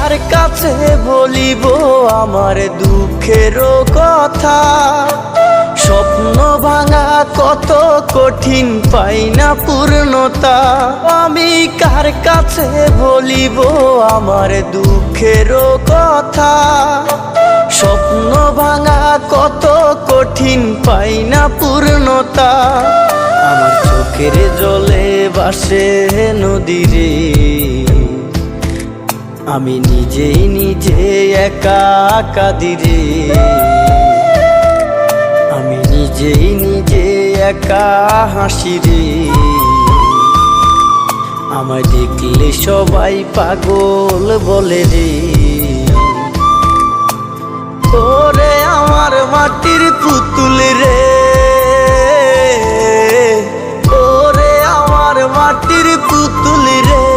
কার কাছে বলিব আমার দুঃখের কথা? স্বপ্ন ভাঙা কত কঠিন, পাই না পূর্ণতা। আমি কার কাছে বলিব আমার দুঃখের কথা? স্বপ্ন ভাঙা কত কঠিন, পাই না পূর্ণতা। আমার চোখের জলে ভাসে নদীরে, আমি নিজেই নিজে একা কাঁদিরে। আমি নিজেই নিজে একা হাসিরে। আমায় দেখলে সবাই পাগল বলে রে। ওরে আমার মাটির পুতুল রে, ওরে আমার মাটির পুতুল রে।